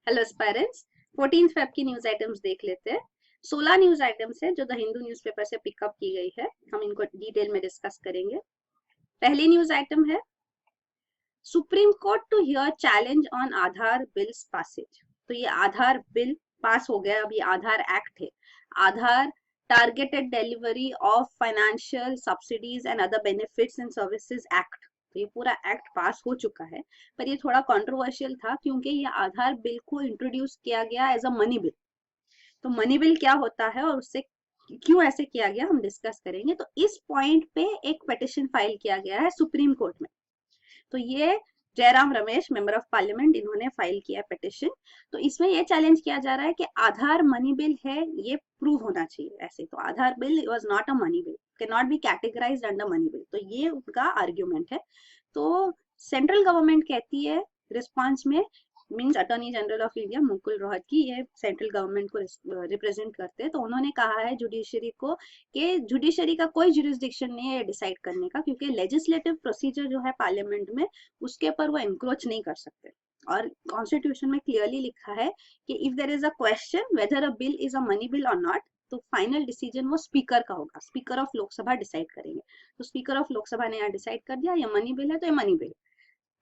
Hello aspirants, 14 Feb की news items देख लेते हैं। 16 न्यूज आइटम्स है जो द हिंदू न्यूज़पेपर से पिकअप की गई है। हम इनको डिटेल में डिस्कस करेंगे। पहली न्यूज आइटम है supreme court to hear challenge on Aadhaar bills passage. तो ये आधार बिल पास हो गया। अभी आधार एक्ट है, Aadhaar targeted delivery of financial subsidies and other benefits and services act. तो ये पूरा एक्ट पास हो चुका है, पर ये थोड़ा कंट्रोवर्शियल था क्योंकि ये आधार बिल को इंट्रोड्यूस किया गया एज अ मनी बिल। तो मनी बिल क्या होता है और उससे क्यों ऐसे किया गया हम डिस्कस करेंगे। तो इस पॉइंट पे एक पिटिशन फाइल किया गया है सुप्रीम कोर्ट में। तो ये Jairam Ramesh member of parliament, इन्होंने फाइल किया पिटिशन। तो इसमें ये चैलेंज किया जा रहा है कि आधार मनी बिल है, ये प्रूव होना चाहिए। ऐसे तो Aadhaar bill was not a money bill, can not be categorised under money bill. तो ये उनका आर्ग्यूमेंट है। तो सेंट्रल गवर्नमेंट कहती है रिस्पॉन्स में, means attorney general of India Mukul Rohatgi, ये सेंट्रल गवर्नमेंट को रिप्रेजेंट करते हैं। तो उन्होंने कहा है जुडिशरी को कि जुडिशरी का कोई जुरिस्डिक्शन नहीं है डिसाइड करने का, क्योंकि लेजिस्लेटिव प्रोसीजर जो है पार्लियामेंट में उसके ऊपर वो इंक्रोच नहीं कर सकते। और कॉन्स्टिट्यूशन में क्लियरली लिखा है कि if there is a question whether a bill is a money bill और नॉट, तो फाइनल डिसीजन वो स्पीकर का होगा। स्पीकर ऑफ लोकसभा डिसाइड करेंगे। तो स्पीकर ऑफ लोकसभा ने यहाँ डिसाइड कर दिया ये मनी बिल है तो ये मनी बिल।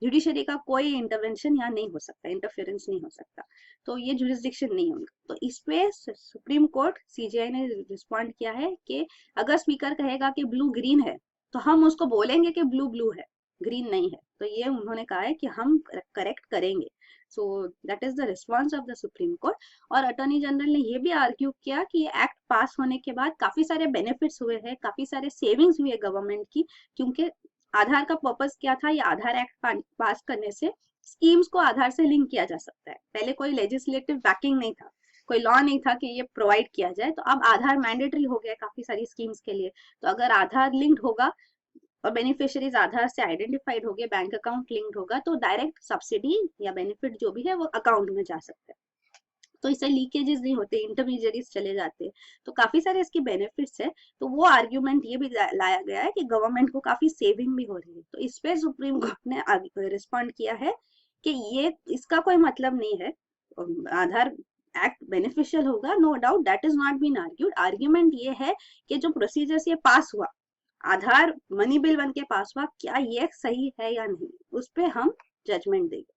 जुडिशरी का कोई इंटरवेंशन यहाँ नहीं हो सकता, इंटरफेरेंस नहीं हो सकता। तो ये जुरिस्डिक्शन नहीं होगा। तो इस पे सुप्रीम कोर्ट सीजीआई ने रिस्पॉन्ड किया है कि अगर स्पीकर कहेगा कि ब्लू ग्रीन है तो हम उसको बोलेंगे कि ब्लू ब्लू है, ग्रीन नहीं है। तो ये उन्होंने कहा है कि हम करेक्ट करेंगे। So that is the response of the supreme court. और अटॉर्नी जनरल ने ये भी आर्ग्यू किया कि ये एक्ट पास होने के बाद काफी सारे बेनिफिट्स हुए हैं, काफी सारे सेविंग्स हुए गवर्नमेंट की। क्योंकि आधार का पर्पस क्या था, ये आधार एक्ट पास करने से स्कीम्स को आधार से लिंक किया जा सकता है। पहले कोई लेजिस्लेटिव बैकिंग नहीं था, कोई लॉ नहीं था कि ये प्रोवाइड किया जाए। तो अब आधार मैंडेटरी हो गया काफी सारी स्कीम्स के लिए। तो अगर आधार लिंक्ड होगा और बेनिफिशियरीज आधार से आइडेंटिफाइड हो गए, बैंक अकाउंट लिंक्ड होगा, तो डायरेक्ट सब्सिडी या बेनिफिट जो भी है वो अकाउंट में जा सकता है। तो इससे लीकेजेस नहीं होते, इंटरमीडियरीज चले जाते हैं। तो काफी सारे इसके बेनिफिट्स है। तो वो आर्ग्यूमेंट ये भी लाया गया है कि गवर्नमेंट को काफी सेविंग भी हो रही है। तो इस पे सुप्रीम कोर्ट ने रिस्पॉन्ड किया है कि ये इसका कोई मतलब नहीं है। आधार एक्ट बेनिफिशियल होगा, no doubt, that is not been argued. Argument ये है कि जो प्रोसीजर ये पास हुआ, आधार मनी बिल बन के पास हुआ, क्या ये सही है या नहीं, उस पर हम जजमेंट देंगे।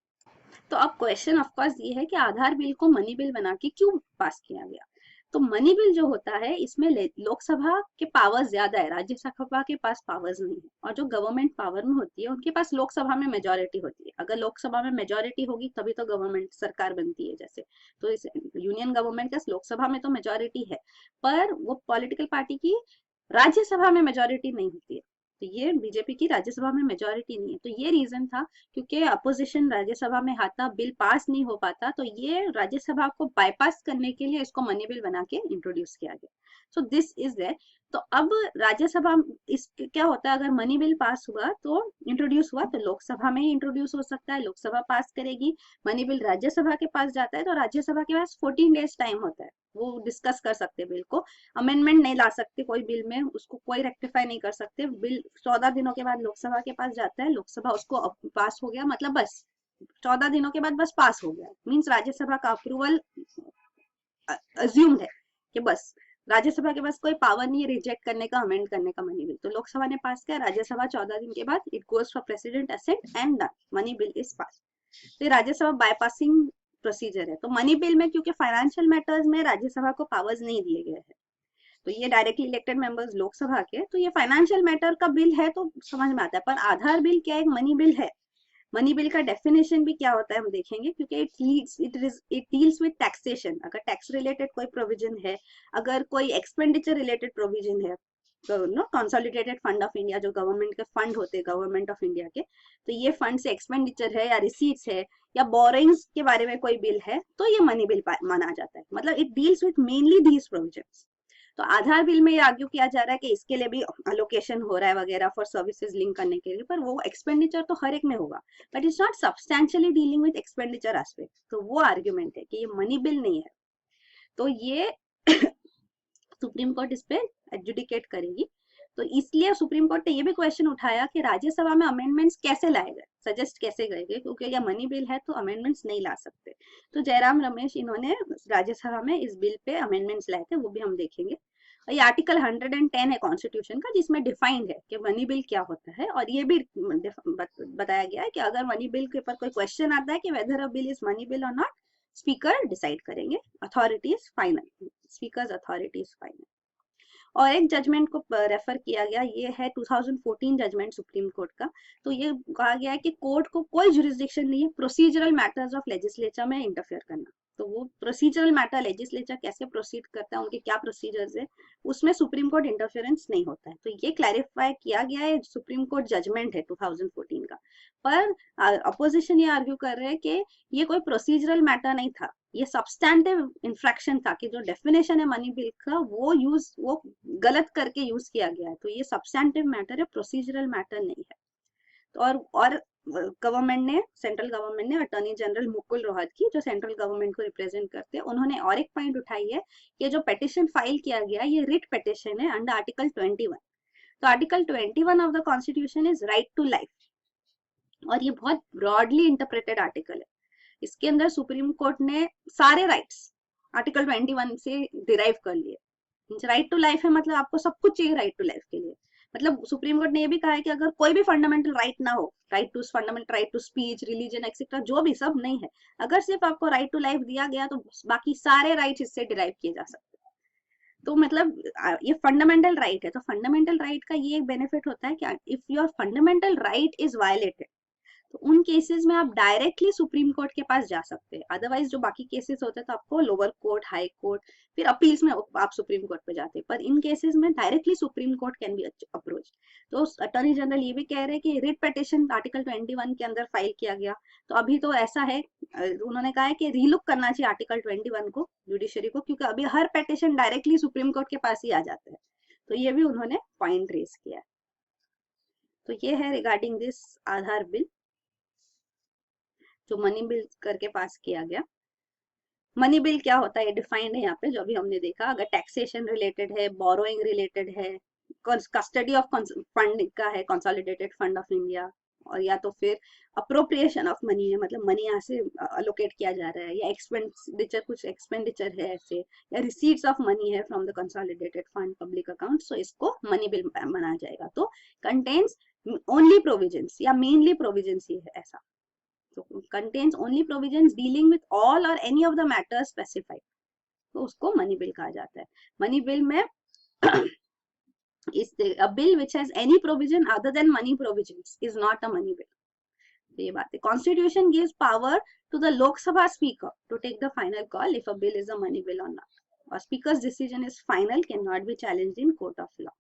तो अब क्वेश्चन ऑफ कोर्स ये है कि आधार बिल को मनी बिल बना के क्यों पास किया गया। तो मनी बिल जो होता है इसमें लोकसभा के पावर्स ज्यादा है, राज्यसभा के पास पावर्स नहीं है। और जो गवर्नमेंट पावर में होती है उनके पास लोकसभा में मेजोरिटी होती है। अगर लोकसभा में मेजोरिटी होगी तभी तो गवर्नमेंट सरकार बनती है। जैसे तो इस यूनियन गवर्नमेंट के लोकसभा में तो मेजोरिटी है, पर वो पॉलिटिकल पार्टी की राज्यसभा में मेजोरिटी नहीं होती है। तो ये बीजेपी की राज्यसभा में मेजोरिटी नहीं है। तो ये रीजन था, क्योंकि अपोजिशन राज्यसभा में आता, बिल पास नहीं हो पाता, तो ये राज्यसभा को बाईपास करने के लिए इसको मनी बिल बना के इंट्रोड्यूस किया गया। So this is there. तो अब राज्यसभा इस क्या होता है, अगर मनी बिल पास हुआ तो इंट्रोड्यूस हुआ तो लोकसभा में ही इंट्रोड्यूस हो सकता है, लोकसभा पास करेगी। मनी बिल राज्यसभा के पास जाता है तो राज्यसभा के पास 14 डेज टाइम होता है, वो डिस्कस कर सकते बिल को। अमेंडमेंट नहीं ला सकते कोई बिल में, उसको कोई रेक्टिफाई नहीं कर सकते। बिल 14 दिनों के बाद लोकसभा के पास जाता है, लोकसभा उसको पास हो गया मतलब बस 14 दिनों के बाद बस पास हो गया, मीन्स राज्यसभा का अप्रूवल अज्यूम्ड है कि बस राज्यसभा के पास कोई पावर नहीं है रिजेक्ट करने का, अमेंड करने का मनी बिल। तो लोकसभा ने पास किया, राज्यसभा 14 दिन के बाद it goes for president assent and done, money bill is pass. तो राज्यसभा बाईपासिंग प्रोसीजर है। तो मनी बिल में क्योंकि फाइनेंशियल मैटर्स में राज्यसभा को पावर्स नहीं दिए गए हैं, तो ये डायरेक्टली इलेक्टेड मेंबर्स लोकसभा के, तो ये फाइनेंशियल मैटर का बिल है तो समझ में आता है। पर आधार बिल क्या एक मनी बिल है। मनी बिल का डेफिनेशन भी क्या होता है हम देखेंगे, क्योंकि इट डील्स विद टैक्सेशन। अगर टैक्स रिलेटेड कोई प्रोविजन है, अगर कोई एक्सपेंडिचर रिलेटेड प्रोविजन है, तो no consolidated fund of India, जो गवर्नमेंट के फंड होते हैं गवर्नमेंट ऑफ इंडिया के, तो ये फंड से एक्सपेंडिचर है या रिसीट्स है या बोरिंग्स के बारे में कोई बिल है, तो ये मनी बिल माना जाता है। मतलब it deals with mainly these provisions. तो आधार बिल में ये आर्ग्यू किया जा रहा है कि इसके लिए भी अलोकेशन हो रहा है वगैरह फॉर सर्विसेज लिंक करने के लिए, पर वो एक्सपेंडिचर तो हर एक में होगा, but it's not substantially dealing with expenditure aspect. तो वो आर्ग्यूमेंट है कि ये मनी बिल नहीं है। तो ये सुप्रीम कोर्ट इस पे एडजुडिकेट करेगी। तो इसलिए सुप्रीम कोर्ट ने ये भी क्वेश्चन उठाया कि राज्यसभा में अमेंडमेंट्स कैसे लाए गए, सजेस्ट कैसे गए गए, क्योंकि यह मनी बिल है तो अमेंडमेंट्स नहीं ला सकते। तो जयराम रमेश इन्होंने राज्यसभा में इस बिल पे अमेंडमेंट्स लाए थे, वो भी हम देखेंगे। और ये आर्टिकल 110 है कॉन्स्टिट्यूशन का, जिसमें डिफाइंड है कि मनी बिल क्या होता है, और ये भी बताया गया है कि अगर मनी बिल के ऊपर कोई क्वेश्चन आता है कि weather a bill is money bill और नॉट, स्पीकर डिसाइड करेंगे, authority is final, speakers authority is final. और एक जजमेंट को रेफर किया गया, ये है 2014 जजमेंट सुप्रीम कोर्ट का। तो ये कहा गया है कि कोर्ट को कोई जुरिस्डिक्शन नहीं है प्रोसीजरल मैटर्स ऑफ लेजिस्लेचर में इंटरफेयर करना। तो वो प्रोसीजरल मैटर लेजिस्लेचर कैसे प्रोसीड करता है, उनके क्या प्रोसीजर्स है, उसमें सुप्रीम कोर्ट इंटरफेरेंस नहीं होता है। तो ये क्लैरिफाई किया गया है, सुप्रीम कोर्ट जजमेंट है 2014 का। पर अपोजिशन ये आर्ग्यू कर रहे हैं कि ये कोई प्रोसीजरल मैटर नहीं था, ये सब्सटैंटिव इंफ्रैक्शन था, कि जो डेफिनेशन है मनी बिल का वो गलत करके यूज किया गया है। तो ये सब्सटैंटिव मैटर है, प्रोसीजरल मैटर नहीं है। तो और गवर्नमेंट ने, सेंट्रल गवर्नमेंट ने अटॉर्नी जनरल मुकुल रोहतगी, जो सेंट्रल गवर्नमेंट को रिप्रेजेंट करते हैं, उन्होंने और एक पॉइंट उठाई है कि जो पिटिशन फाइल किया गया ये रिट पिटिशन है अंडर आर्टिकल 21। तो article 21 of the constitution is right to life, और ये बहुत ब्रॉडली इंटरप्रेटेड आर्टिकल है। इसके अंदर सुप्रीम कोर्ट ने सारे राइट्स आर्टिकल 21 से डिराइव कर लिए। राइट टू लाइफ है मतलब आपको सब कुछ चाहिए राइट टू लाइफ के लिए। मतलब सुप्रीम कोर्ट ने ये भी कहा है कि अगर कोई भी फंडामेंटल राइट ना हो, right to fundamental right to speech, religion etcetera, जो भी सब नहीं है, अगर सिर्फ आपको राइट टू लाइफ दिया गया तो बाकी सारे राइट्स इससे डिराइव किए जा सकते हैं। तो मतलब ये फंडामेंटल राइट है। तो फंडामेंटल राइट का ये एक बेनिफिट होता है कि if your fundamental right is violated, तो उन केसेस में आप डायरेक्टली सुप्रीम कोर्ट के पास जा सकते हैं। अदरवाइज जो बाकी केसेस होते हैं तो आपको लोअर कोर्ट, हाई कोर्ट, फिर अपील्स में आप सुप्रीम कोर्ट पे जाते हैं। पर इन केसेस में directly supreme court can be approach. तो अटॉर्नी जनरल ये भी कह रहे हैं कि रिट पिटिशन आर्टिकल 21 के अंदर फाइल किया गया, तो अभी तो ऐसा है, उन्होंने कहा है कि रीलुक करना चाहिए आर्टिकल 21 को जुडिशरी को, क्योंकि अभी हर पिटिशन डायरेक्टली सुप्रीम कोर्ट के पास ही आ जाता है। तो ये भी उन्होंने पॉइंट रेज किया। तो ये है रिगार्डिंग दिस आधार बिल जो मनी बिल करके पास किया गया। मनी बिल क्या होता है ये डिफाइंड है यहाँ पे, जो अभी हमने देखा। अगर टैक्सेशन रिलेटेड है, बोरोइंग रिलेटेड है, कस्टडी ऑफ फंड का है, कंसोलिडेटेड फंड ऑफ इंडिया, और या तो फिर अप्रोप्रिएशन ऑफ मनी है, मतलब मनी यहाँ से अलोकेट किया जा रहा है, या एक्सपेंडिचर, कुछ एक्सपेंडिचर है ऐसे, या रिसीट्स ऑफ मनी है from the consolidated fund public account, so इसको मनी बिल माना जाएगा। तो कंटेन्स ओनली प्रोविजंस या मेनली प्रोविजंस ही है ऐसा। So contains only provisions dealing with all or any of the matters specified, तो उसको मनी बिल कहा जाता है। मनी बिल में is a bill which has any provision other than money provisions is not a money bill। तो ये बात है। Constitution gives power to the Lok Sabha speaker to take the final call if a bill is a money bill or not, or speaker's decision is final, cannot be challenged in court of law।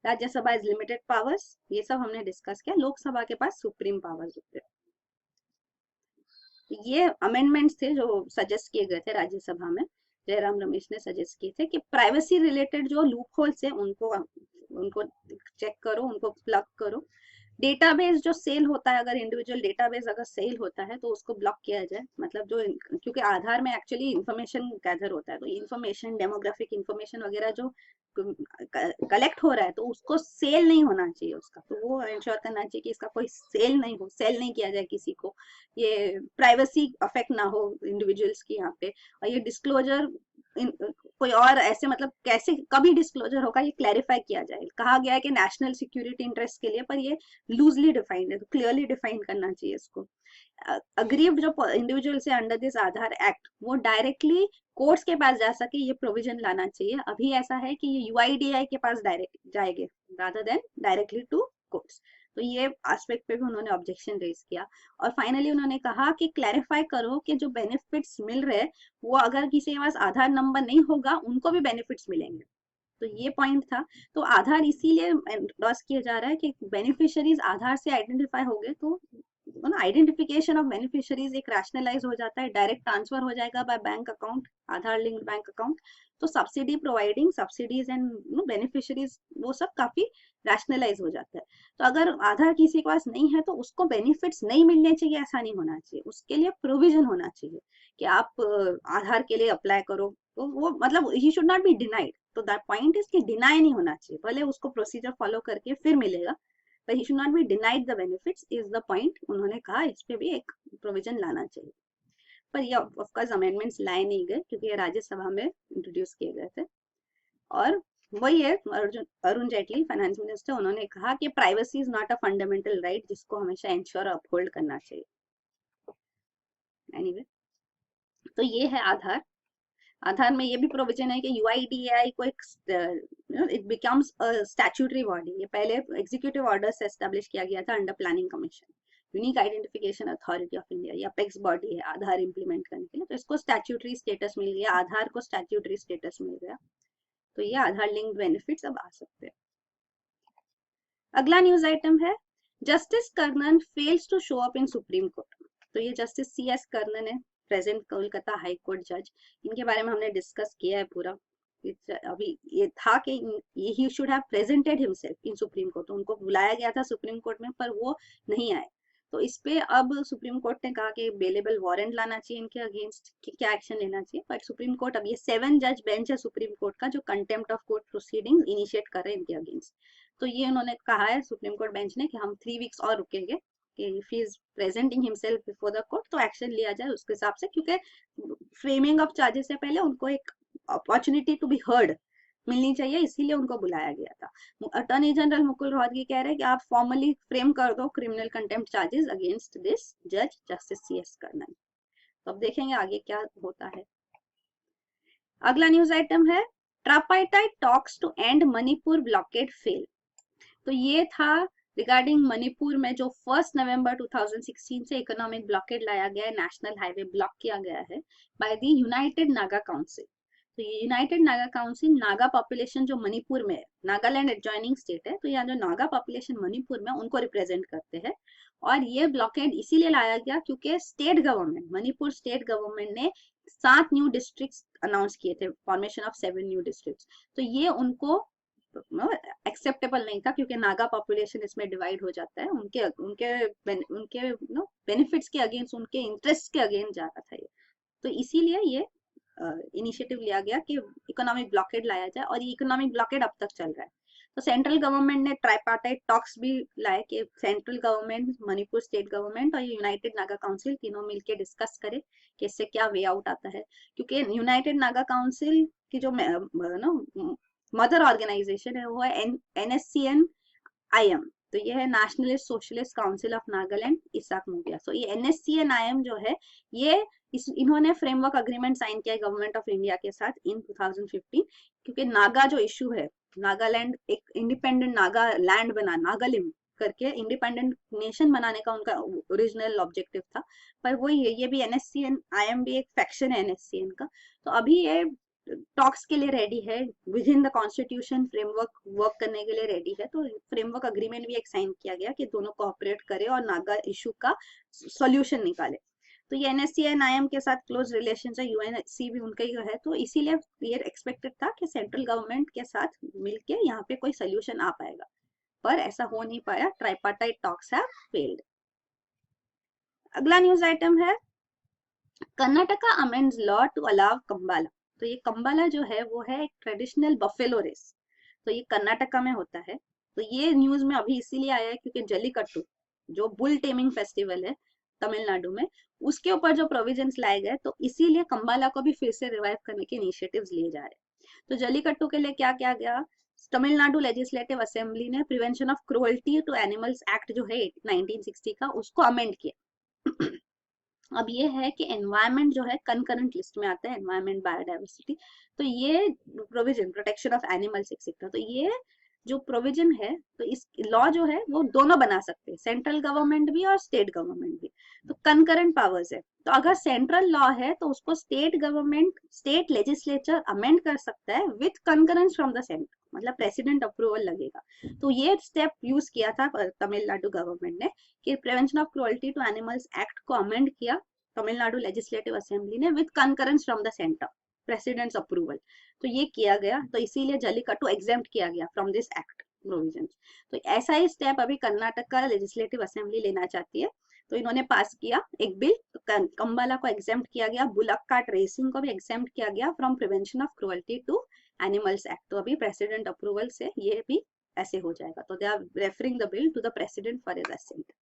Rajya Sabha is limited powers, ये सब हमने discuss किया। लोक सभा के पास supreme powers होते हैं। ये अमेंडमेंट्स थे जो सजेस्ट किए गए थे राज्यसभा में, जयराम रमेश ने सजेस्ट किए थे कि प्राइवेसी रिलेटेड जो लूप होल्स है उनको चेक करो, उनको प्लग करो। डेटाबेस जो सेल होता है, अगर इंडिविजुअल डेटाबेस अगर सेल होता है तो उसको ब्लॉक किया जाए। मतलब जो, क्योंकि आधार में एक्चुअली इंफॉर्मेशन गैदर होता है, तो इंफॉर्मेशन, डेमोग्राफिक इंफॉर्मेशन वगैरह जो कलेक्ट हो रहा है तो उसको सेल नहीं होना चाहिए उसका। तो वो इंश्योर करना चाहिए कि इसका कोई सेल नहीं हो, सेल नहीं किया जाए किसी को, ये प्राइवेसी अफेक्ट ना हो इंडिविजुअल्स की यहाँ पे। और ये डिस्क्लोजर कोई और ऐसे, मतलब कैसे कभी डिस्क्लोजर होगा ये क्लैरिफाई किया जाए। कहा गया है कि नेशनल सिक्योरिटी इंटरेस्ट के लिए, पर ये लूजली डिफाइंड है, तो क्लियरली डिफाइन करना चाहिए इसको। अग्रीव्ड जो इंडिविजुअल से अंडर दिस आधार एक्ट, वो डायरेक्टली कोर्ट्स के पास जा सके, ये प्रोविजन लाना चाहिए। अभी ऐसा है कि ये यूआईडीआई के पास डायरेक्ट जाएंगे rather than directly to courts. तो ये एस्पेक्ट पे भी उन्होंने ऑब्जेक्शन रेज किया। और फाइनली उन्होंने कहा कि क्लैरिफाई करो कि जो बेनिफिट्स मिल रहे हैं वो अगर किसी के पास आधार नंबर नहीं होगा उनको भी बेनिफिट्स मिलेंगे। तो ये पॉइंट था। तो आधार इसीलिए एंडोर्स किया जा रहा है कि बेनिफिशियरीज आधार से आइडेंटिफाई हो गए तो आइडेंटिफिकेशन ऑफ बेनिफिशियरीज एक रैशनलाइज हो जाता है, डायरेक्ट ट्रांसफर हो जाएगा by bank account, Aadhaar linked bank account. तो subsidy providing, subsidies and beneficiaries, वो सब काफी रैशनलाइज हो जाता है। तो अगर आधार किसी के पास नहीं है तो उसको बेनिफिट्स नहीं मिलने चाहिए, ऐसा नहीं होना चाहिए। उसके लिए प्रोविजन होना चाहिए कि आप आधार के लिए अप्लाई करो, तो वो मतलब he should not be denied. तो दैट पॉइंट इज कि डिनाई नहीं होना चाहिए, भले उसको प्रोसीजर फॉलो करके फिर मिलेगा, but he should not be denied the benefits is the point। उन्होंने कहा इस पे भी एक प्रोविजन लाना चाहिए, पर ये ऑफकोर्स अमेंडमेंट्स लाए नहीं गए क्योंकि ये राज्यसभा में इंट्रोड्यूस किए गए थे। और वही है, अरुण जेटली फाइनेंस मिनिस्टर, उन्होंने कहा कि privacy is not a fundamental right जिसको हमेशा इंश्योर अपहोल्ड करना चाहिए। एनीवे, तो ये है आधार। आधार में ये भी प्रोविजन है कि यूआईडीएआई को एक it becomes a statutory body. ये पहले एग्जीक्यूटिव ऑर्डर से एस्टेब्लिश किया गया था under planning commission. Unique identification authority of India, ये अपेक्स बॉडी है आधार इंप्लीमेंट करने के लिए, तो इसको स्टैट्यूटरी स्टेटस मिल गया, आधार को स्टैट्यूटरी स्टेटस मिल गया, तो ये आधार लिंक्ड बेनिफिट्स अब आ सकते हैं। अगला न्यूज आइटम है justice Karnan fails to show up in Supreme Court. तो ये जस्टिस CS कर्नन है, प्रेजेंट कोलकाता हाई कोर्ट जज, इनके बारे में हमने डिस्कस किया है पूरा। अभी ये था कि he should have presented himself in Supreme Court, तो उनको बुलाया गया था सुप्रीम कोर्ट में पर वो नहीं आए, तो इस पे अब सुप्रीम कोर्ट ने कहा कि बेलेबल वारंट लाना चाहिए इनके अगेंस्ट, क्या एक्शन लेना चाहिए। बट सुप्रीम कोर्ट, अब ये 7 जज बेंच है सुप्रीम कोर्ट का जो contempt of court proceedings initiate कर रहे हैं इनके अगेंस्ट, तो ये उन्होंने कहा है सुप्रीम कोर्ट बेंच ने कि हम 3 वीक्स और रुकेंगे कि if he is presenting himself before the court तो एक्शन लिया जाए उसके हिसाब से, क्योंकि फ्रेमिंग ऑफ चार्जेस से पहले उनको एक अपॉर्चुनिटी टू बी हर्ड मिलनी चाहिए, इसीलिए उनको बुलाया गया था। अटॉर्नी जनरल मुकुल रोहतगी कह रहे हैं कि आप फॉर्मली फ्रेम कर दो criminal contempt charges against this जज जस्टिस CS कर्नन। तो अब देखेंगे आगे क्या होता है। अगला न्यूज आइटम है tripartite talks to end Manipur blockade fail. तो ये था रिगार्डिंग मणिपुर में जो 1 नवंबर 2016 से इकोनॉमिक ब्लॉकेड लाया गया है, नेशनल हाईवे ब्लॉक किया गया है by the United Naga council. तो ये United Naga council Naga population जो मणिपुर में है, नागालैंड एडजॉइनिंग स्टेट है, तो यहाँ जो नागा पॉपुलेशन मणिपुर में उनको रिप्रेजेंट करते हैं। और ये ब्लॉकेड इसीलिए लाया गया क्योंकि state government, Manipur state government ने 7 न्यू डिस्ट्रिक्ट्स अनाउंस किए थे, फॉर्मेशन ऑफ 7 न्यू डिस्ट्रिक्ट्स, तो ये उनको एक्सेप्टेबल नहीं था क्योंकि नागा पॉपुलेशन इसमें डिवाइड हो जाता है, उनके उनके उनके बेनिफिट्स के अगेंस्ट, उनके इंटरेस्ट के अगेंस्ट जा रहा था ये, तो इसीलिए ये इनिशिएटिव लिया गया कि इकोनॉमिक ब्लॉकेड लाया जाए, और ये इकोनॉमिक ब्लॉकेड अब तक चल रहा है। तो सेंट्रल गवर्नमेंट ने ट्राइपार्टाइट टॉक्स भी लाए कि central government, Manipur state government और यूनाइटेड नागा काउंसिल तीनों मिलकर डिस्कस करे कि इससे क्या वे आउट आता है, क्योंकि यूनाइटेड नागा काउंसिल की जो मदर ऑर्गेनाइजेशन है वो है NSCN-IM, तो ये है Nationalist Socialist Council of Nagaland Isak Muivah. So ये NSCN-IM जो है ये इन्होंने फ्रेमवर्क अग्रीमेंट साइन किया गवर्नमेंट ऑफ इंडिया के साथ इन 2015, क्योंकि नागा जो इशू है, नागालैंड एक इंडिपेंडेंट नागा लैंड बना, नागालिम करके इंडिपेंडेंट नेशन बनाने का उनका ओरिजिनल ऑब्जेक्टिव था, पर वही है, ये भी NSCN-IM भी एक फैक्शन है NSCN का। तो अभी ये टॉक्स के लिए रेडी है, with in the constitution framework work करने के लिए रेडी है, तो फ्रेमवर्क अग्रीमेंट भी एक साइन किया गया कि दोनों कोऑपरेट करे और नागा इशू का सॉल्यूशन निकाले। तो ये NSCN-IM के साथ क्लोज रिलेशन है, UNC भी उनका ही है, तो इसीलिए ये एक्सपेक्टेड था कि सेंट्रल गवर्नमेंट के साथ मिलके यहाँ पे कोई सोल्यूशन आ पाएगा, पर ऐसा हो नहीं पाया, ट्राइपार्टाइट टॉक्स हैव फेल्ड। अगला न्यूज आइटम है Karnataka amends law to allow Kambala. तो ये कंबाला जो है वो है एक ट्रेडिशनल बफेलो रेस, तो ये कर्नाटका में होता है। तो ये न्यूज में अभी इसीलिए आया है क्योंकि जल्लीकट्टू जो बुल टेमिंग फेस्टिवल है तमिलनाडु में, उसके ऊपर जो प्रोविजंस लाए गए, तो इसीलिए कंबाला को भी फिर से रिवाइव करने के इनिशिएटिव्स लिए जा रहे हैं। तो जल्लीकट्टू के लिए क्या किया गया, तमिलनाडु लेजिस्लेटिव असेंबली ने prevention of cruelty to animals act जो है 1960 का, उसको अमेंड किया। अब ये है कि एनवायरनमेंट जो है कंकरेंट लिस्ट में आता है, एनवायरनमेंट, बायोडाइवर्सिटी, तो ये provision protection of animals etcetera, तो ये जो प्रोविजन है, तो इस लॉ जो है वो दोनों बना सकते हैं, सेंट्रल गवर्नमेंट भी और स्टेट गवर्नमेंट भी, तो कंकरेंट पावर्स है। तो अगर सेंट्रल लॉ है तो उसको state government, state legislature amend कर सकता है with concurrence from the centre, मतलब प्रेसिडेंट अप्रूवल लगेगा। तो ये स्टेप यूज किया था तमिलनाडु गवर्नमेंट ने कि prevention of cruelty to animals act को अमेंड किया तमिलनाडु लेजिस्लेटिव असेंबली ने with concurrence from the centre, president's approval, तो ये किया गया, तो इसीलिए जल्लीकट्टू एग्जेम्प्ट किया गया फ्रॉम दिस एक्ट प्रोविजंस। तो ऐसा ही स्टेप अभी कर्नाटक का लेजिस्लेटिव असेंबली लेना चाहती है, तो इन्होंने पास किया एक बिल, तो कंबाला को एग्जेम्प्ट किया गया, बुलक कार्ट रेसिंग को भी एग्जेम्प्ट किया गया from prevention of cruelty to animals act. तो अभी प्रेसिडेंट अप्रूवल से ये भी ऐसे हो जाएगा। तो they are referring the bill to the president for his assent.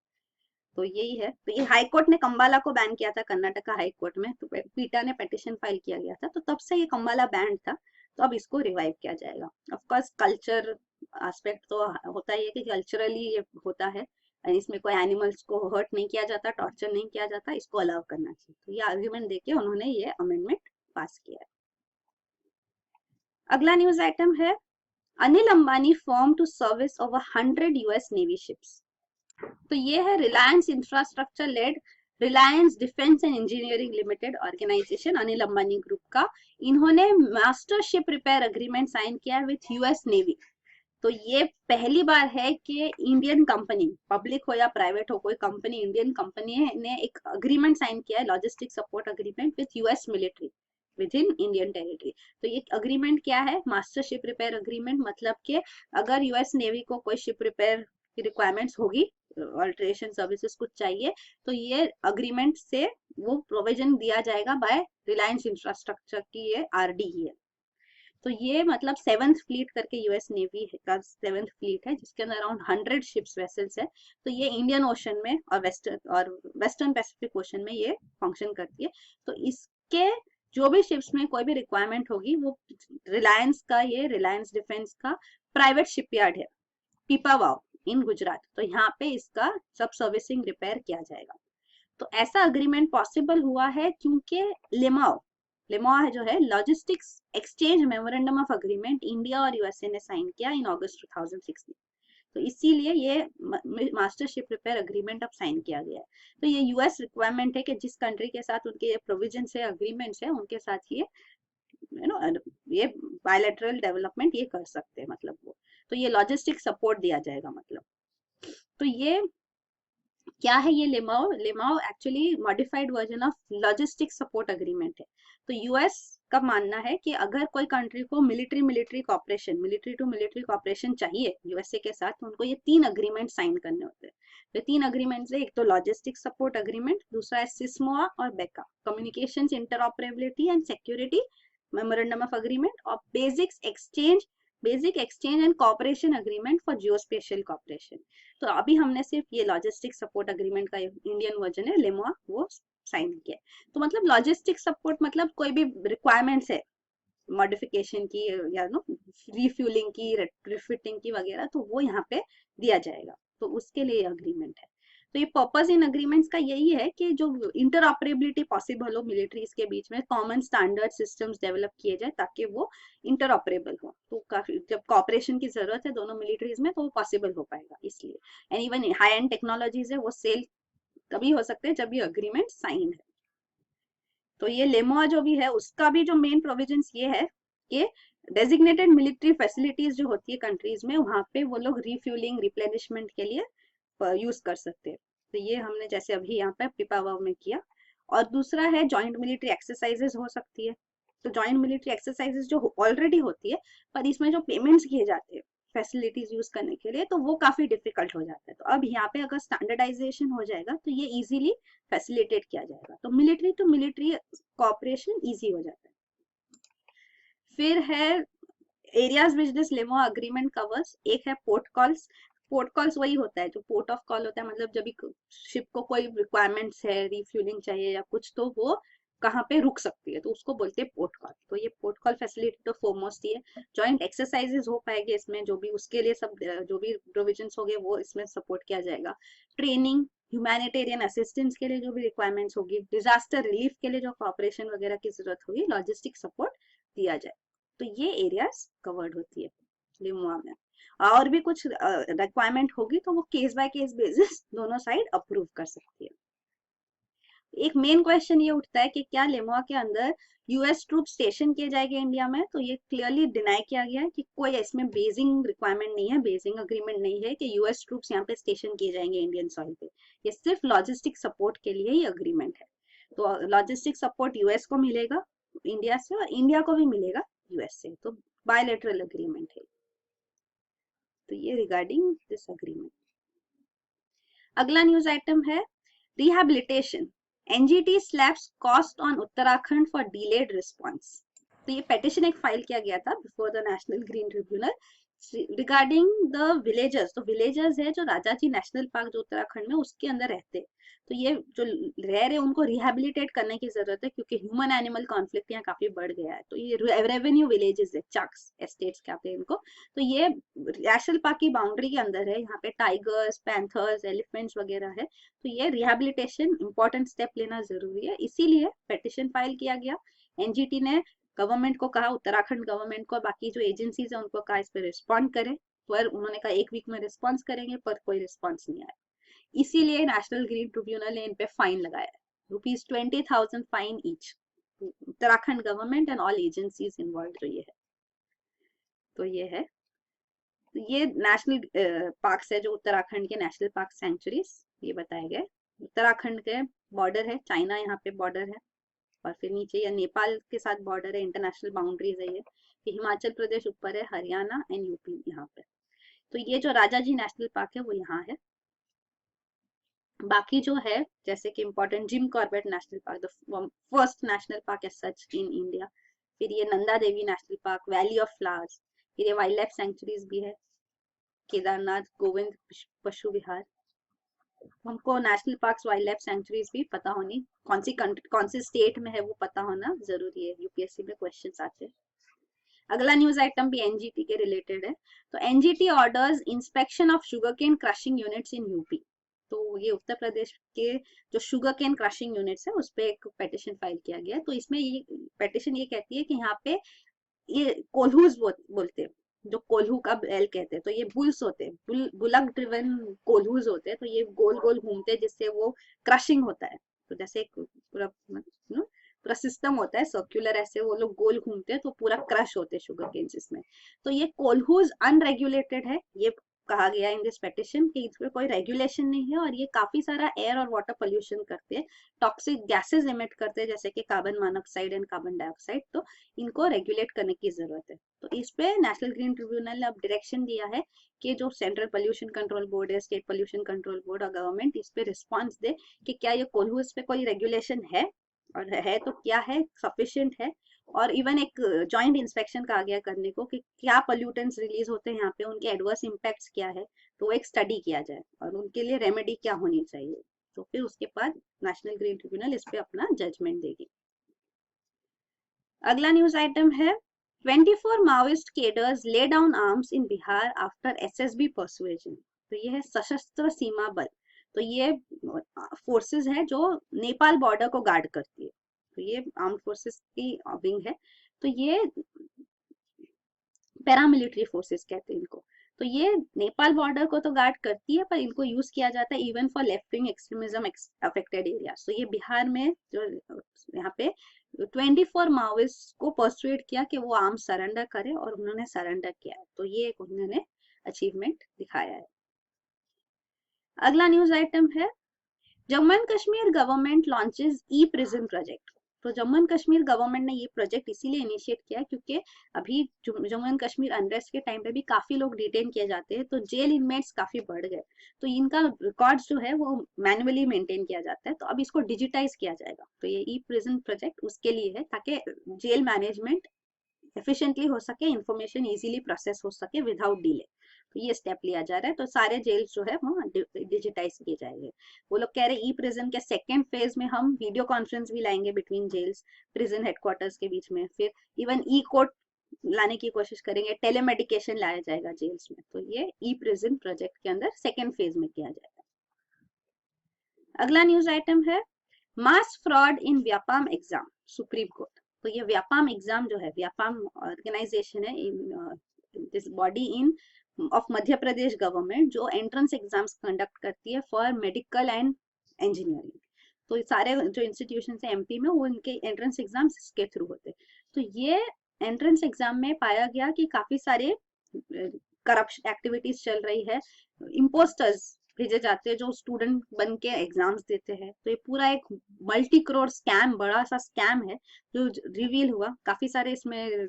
तो यही है। तो ये हाई कोर्ट ने कंबाला को बैन किया था, कर्नाटका हाई कोर्ट में। तो पीटा ने पिटिशन फाइल किया गया था, तो तब से ये कंबाला बैंड था। तो अब इसको रिवाइव किया जाएगा। ऑफ कोर्स कल्चर एस्पेक्ट तो होता ही है कि कल्चरली ये होता है, इसमें कोई एनिमल्स को हर्ट नहीं किया जाता, टॉर्चर नहीं किया जाता, इसको अलाउ करना चाहिए। तो ये आर्ग्यूमेंट देके उन्होंने ये अमेंडमेंट पास किया है। अगला न्यूज आइटम है Anil Ambani form to service over 100 US navy ships. तो ये है Reliance infrastructure led Reliance defence and engineering limited organisation, Anil Ambani group का। इन्होंने मास्टरशिप रिपेयर अग्रीमेंट साइन किया है विथ यूएस नेवी। तो ये पहली बार है कि इंडियन कंपनी, पब्लिक हो या प्राइवेट हो, कोई कंपनी, इंडियन कंपनी ने एक अग्रीमेंट साइन किया है, logistic support agreement with US military with in Indian territory. तो ये अग्रीमेंट क्या है? मास्टरशिप रिपेयर अग्रीमेंट, मतलब कि अगर यूएस नेवी को कोई शिप रिपेयर की रिक्वायरमेंट्स होगी, अल्टरेशन सर्विसेज कुछ चाहिए, तो ये अग्रीमेंट से वो प्रोविजन दिया जाएगा बाय रिलायंस इंफ्रास्ट्रक्चर की, ये आरडी ही है। तो ये मतलब 7th फ्लीट करके यूएस नेवी का 7th फ्लीट है, जिसके अंदर अराउंड 100 शिप्स वेसल्स है। तो ये इंडियन ओशन में और वेस्टर्न पैसिफिक ओशन में ये फंक्शन करती है। तो इसके जो भी शिप्स में कोई भी रिक्वायरमेंट होगी, वो रिलायंस का, ये रिलायंस डिफेंस का प्राइवेट शिपयार्ड है पीपावाव इन गुजरात। तो यहाँ पे इसका सब सर्विसिंग रिपेयर किया जाएगा। तो ऐसा अग्रीमेंट पॉसिबल हुआ है क्योंकि लेमाओ जो है logistics exchange memorandum of agreement India और यूएसए ने साइन किया इन अगस्त 2016। तो इसीलिए ये मास्टरशिप रिपेयर अग्रीमेंट अब साइन किया गया है। तो ये यूएस रिक्वायरमेंट है कि जिस कंट्री के साथ उनके ये प्रोविजन है, अग्रीमेंट्स है, उनके साथ ये ये बायलैटरल डेवलपमेंट ये कर सकते हैं, मतलब वो। तो ये लॉजिस्टिक सपोर्ट दिया जाएगा मतलब। तो ये क्या है? ये LEMOA actually modified version of logistic support agreement है। तो यूएस का मानना है कि अगर कोई कंट्री को मिलिट्री टू मिलिट्री कॉपरेशन चाहिए यूएसए के साथ, तो उनको ये 3 अग्रीमेंट साइन करने होते हैं। तो 3 अग्रीमेंट है, एक तो लॉजिस्टिक सपोर्ट अग्रीमेंट, दूसरा है सिस्मोआ और BECA, communication interoperability and security memorandum of agreement, और basic exchange and cooperation agreement for geospatial cooperation. तो अभी हमने सिर्फ ये लॉजिस्टिक सपोर्ट अग्रीमेंट का इंडियन वर्जन है लेमोआ, वो साइन किया। तो मतलब लॉजिस्टिक सपोर्ट मतलब कोई भी रिक्वायरमेंट्स है मॉडिफिकेशन की या रिफ्यूलिंग की, रिफिटिंग की वगैरह, तो वो यहाँ पे दिया जाएगा। तो उसके लिए अग्रीमेंट है। तो ये पर्पस इन अग्रीमेंट्स का यही है कि जो इंटरऑपरेबिलिटी पॉसिबल हो मिलिट्रीज के बीच में, कॉमन स्टैंडर्ड सिस्टम्स डेवलप किए जाए ताकि वो इंटरऑपरेबल हो। तो काफी जब कॉपरेशन की जरूरत है दोनों मिलिट्रीज में, तो वो पॉसिबल हो पाएगा इसलिए। And even high and technologies है वो सेल तभी हो सकते हैं जब ये अग्रीमेंट साइन है। तो ये लेमोआ जो भी है उसका भी जो मेन प्रोविजंस ये है कि डेजिग्नेटेड मिलिट्री फैसिलिटीज जो होती है कंट्रीज में, वहां पे वो लोग रिफ्यूलिंग रिप्लेनिशमेंट के लिए यूज कर सकते हैं। तो ये हमने जैसे अभी यहाँ पे पिपावाव में किया। और दूसरा है जॉइंट मिलिट्री एक्सरसाइजेस हो सकती है। तो जॉइंट मिलिट्री एक्सरसाइजेस जो ऑलरेडी होती है, पर इसमें जो पेमेंट्स किए जाते हैं फैसिलिटीज यूज करने के लिए, तो वो काफी डिफिकल्ट हो जाता है। तो अब यहाँ पे अगर स्टैंडर्डाइजेशन हो जाएगा तो ये इजीली फैसिलिटेट किया जाएगा, तो military to military cooperation easy हो जाता है। फिर है areas which this LEMOA agreement covers. एक है पोर्ट कॉल्स। पोर्ट कॉल्स वही होता है जो पोर्ट ऑफ कॉल होता है, मतलब जब शिप को कोई रिक्वायरमेंट्स है, रिफ्यूलिंग चाहिए या कुछ, तो वो कहाँ पे रुक सकती है, तो उसको बोलते हैं पोर्ट कॉल। तो ये पोर्ट कॉल फैसिलिटी तो फोरमोस्ट ही है। जॉइंट एक्सरसाइजेस हो पाएंगे इसमें, जो भी उसके लिए सब जो भी प्रोविजंस हो गए वो इसमें सपोर्ट किया जाएगा। ट्रेनिंग, ह्यूमैनिटेरियन असिस्टेंस के लिए जो भी रिक्वायरमेंट्स होगी, डिजास्टर रिलीफ के लिए जो कॉपरेशन वगैरह की जरूरत होगी, लॉजिस्टिक सपोर्ट दिया जाए। तो ये एरियाज कवर्ड होती है लिमुआ में। और भी कुछ रिक्वायरमेंट होगी तो वो केस बाय केस बेसिस दोनों साइड अप्रूव कर सकती है। एक मेन क्वेश्चन ये उठता है कि क्या लेमुआ के अंदर यूएस ट्रूप स्टेशन किए जाएंगे इंडिया में? तो ये क्लियरली डिनाई किया गया है कि कोई इसमें बेसिंग रिक्वायरमेंट नहीं है, बेसिंग अग्रीमेंट नहीं है कि यूएस ट्रूप्स यहाँ पे स्टेशन किए जाएंगे इंडियन सॉइल पे। ये सिर्फ लॉजिस्टिक सपोर्ट के लिए ही अग्रीमेंट है। तो लॉजिस्टिक सपोर्ट यूएस को मिलेगा इंडिया से, और इंडिया को भी मिलेगा यूएस से। तो बायलैटरल अग्रीमेंट है। तो ये रिगार्डिंग दिस अग्रीमेंट। अगला न्यूज आइटम है rehabilitation. NGT slabs cost on Uttarakhand for delayed response. तो ये पेटिशन एक फाइल किया गया था before the national green tribunal regarding the villagers. तो विलेजर्स है जो राजाजी नेशनल पार्क जो उत्तराखंड में उसके अंदर रहते हैं, तो ये जो रह रहे उनको रिहेबिलिटेट करने की जरूरत है क्योंकि ह्यूमन एनिमल कॉन्फ्लिक्ट यहाँ काफी बढ़ गया है। तो ये रेवेन्यू विलेजेस है, चक्स एस्टेट्स कहते हैं इनको। तो ये नेशनल पार्क की बाउंड्री के अंदर है, यहाँ पे टाइगर्स, पैंथर्स, एलिफेंट्स वगैरह है। तो ये रिहेबिलिटेशन इंपॉर्टेंट स्टेप लेना जरूरी है, इसीलिए पेटिशन फाइल किया गया। एनजीटी ने गवर्नमेंट को कहा, उत्तराखंड गवर्नमेंट को, बाकी जो एजेंसीज है उनको कहा इस पे रिस्पॉन्ड करें, पर उन्होंने कहा 1 वीक में रिस्पॉन्स करेंगे, पर कोई रिस्पॉन्स नहीं आया। इसीलिए नेशनल ग्रीन ट्रिब्यूनल ने इन पे फाइन लगाया है, ₹20,000 fine each, Uttarakhand government and all agencies involve. जो ये है, तो ये है, तो ये नेशनल पार्क्स है जो उत्तराखंड के नेशनल पार्क सेंचुरीज ये बताए गए। उत्तराखंड के बॉर्डर है, चाइना यहाँ पे बॉर्डर है, और फिर नीचे या नेपाल के साथ बॉर्डर है, इंटरनेशनल बाउंड्रीज है ये। हिमाचल प्रदेश ऊपर है, हरियाणा एंड यूपी यहाँ पे। तो ये जो राजाजी नेशनल पार्क है वो यहाँ है। बाकी जो है जैसे कि important Jim Corbett National Park, the first national park as such in India. फिर ये Nanda Devi National Park, Valley of Flowers, फिर ये वाइल्ड लाइफ सेंचुरीज भी है, केदारनाथ, गोविंद पशु विहार। हमको national parks, wild life sanctuaries भी पता होनी, कौन सी स्टेट में है वो पता होना जरूरी है, यूपीएससी में क्वेश्चंस आते हैं। अगला न्यूज आइटम भी एनजीटी के रिलेटेड है। तो NGT orders inspection of sugar cane crushing units in UP. तो ये उत्तर प्रदेश के जो शुगर केन क्रशिंग यूनिट्स है उस पे एक पेटिशन फाइल किया गया। तो इसमें ये पेटिशन ये कहती है कि यहाँ पे ये कोल्हूज बोलते हैं, जो कोल्हू का बैल कहते हैं, तो ये बुल्स होते हैं, बुलक ड्रिवन कोल्हूज होते हैं। तो ये गोल गोल घूमते हैं जिससे वो क्रशिंग होता है। तो जैसे पूरा सिस्टम होता है सर्कुलर, ऐसे वो लोग गोल घूमते हैं तो पूरा क्रश होते हैं शुगर केन्स इसमें। तो ये कोल्हूज अनरेगुलेटेड है, ये कहा गया इन दिस पेटिशन कि इसमें कोई रेगुलेशन नहीं है, और ये काफी सारा एयर और वाटर पोल्यूशन करते हैं, टॉक्सिक गैसेस एमिट करते हैं जैसे कि carbon monoxide and carbon dioxide. तो इनको रेगुलेट करने की जरूरत है। तो इस पे नेशनल ग्रीन ट्रिब्यूनल ने अब डायरेक्शन दिया है कि जो सेंट्रल पोल्यूशन कंट्रोल बोर्ड है, स्टेट पोल्यूशन कंट्रोल बोर्ड और गवर्नमेंट इस पे रिस्पॉन्स दे कि क्या ये कोल्हूज पे कोई रेगुलेशन है, और है तो क्या है, सफिशिएंट है। और इवन एक जॉइंट इंस्पेक्शन कहा गया करने को कि क्या पोल्यूटेंट्स रिलीज होते हैं यहाँ पे, उनके एडवर्स इम्पैक्ट्स क्या है, तो वो एक स्टडी किया जाए और उनके लिए रेमेडी क्या होनी चाहिए। तो फिर उसके बाद नेशनल ग्रीन ट्रिब्यूनल इस पे अपना जजमेंट देगी। अगला न्यूज आइटम है 24 Maoist cadres lay down arms in Bihar after SSB persuasion. तो ये है सशस्त्र सीमा बल। तो ये फोर्सेस है जो नेपाल बॉर्डर को गार्ड करती है, तो ये आर्म्ड फोर्सेस की विंग है। तो ये पैरामिलिट्री फोर्सेस कहते हैं इनको। तो ये नेपाल बॉर्डर को तो गार्ड करती है, पर इनको यूज किया जाता है even for left wing extremism affected area. तो ये बिहार में जो यहाँ पे 24 माओइस्ट को परसुएट किया कि वो आर्म सरेंडर करे, और उन्होंने सरेंडर किया है। तो ये एक उन्होंने अचीवमेंट दिखाया है। अगला न्यूज आइटम है Jammu and Kashmir government launches e prison project. तो जम्मू एंड कश्मीर गवर्नमेंट ने ये प्रोजेक्ट इसीलिए इनिशिएट किया क्योंकि अभी जम्मू एंड कश्मीर अनरेस्ट के टाइम पे भी काफी लोग डिटेन किए जाते हैं, तो जेल इनमेट्स काफी बढ़ गए, तो इनका रिकॉर्ड्स जो है वो मैनुअली मेंटेन किया जाता है। तो अब इसको डिजिटाइज किया जाएगा। तो ये ई प्रिजन प्रोजेक्ट उसके लिए है ताकि जेल मैनेजमेंट एफिशिएंटली हो सके, इंफॉर्मेशन इजीली प्रोसेस हो सके विदाउट डिले। तो ये स्टेप लिया जा रहा है। तो सारे जेल्स जो है वो डिजिटाइज किए जाएंगे। वो लोग कह रहे हैं ई प्रिजन के सेकेंड फेज में हम वीडियो कॉन्फ्रेंस भी लाएंगे बिटवीन जेल्स, प्रिजन हेडक्वार्टर्स के बीच में। फिर इवन ई कोर्ट लाने की कोशिश करेंगे, टेलीमेडिकेशन लाया जाएगा जेल्स में। तो ये ई प्रिजन प्रोजेक्ट के अंदर सेकेंड फेज में किया जाएगा। अगला न्यूज आइटम है mass fraud in Vyapam exam, Supreme Court. तो ये व्यापाम एग्जाम जो है, व्यापाम ऑर्गेनाइजेशन है this body in of Madhya Pradesh government जो एंट्रेंस एग्जाम्स कंडक्ट करती है फॉर मेडिकल एंड इंजीनियरिंग। तो सारे जो इंस्टीट्यूशन है एमपी में वो इनके एंट्रेंस एग्जाम्स इसके थ्रू होते। तो ये एंट्रेंस एग्जाम में पाया गया कि काफी सारे करप्शन एक्टिविटीज चल रही है, इम्पोस्टर्स भेजे जाते हैं जो स्टूडेंट बन के एग्जाम्स देते हैं। तो ये पूरा एक मल्टी करोड़ स्कैम, बड़ा सा स्कैम है जो रिवील हुआ। काफी सारे इसमें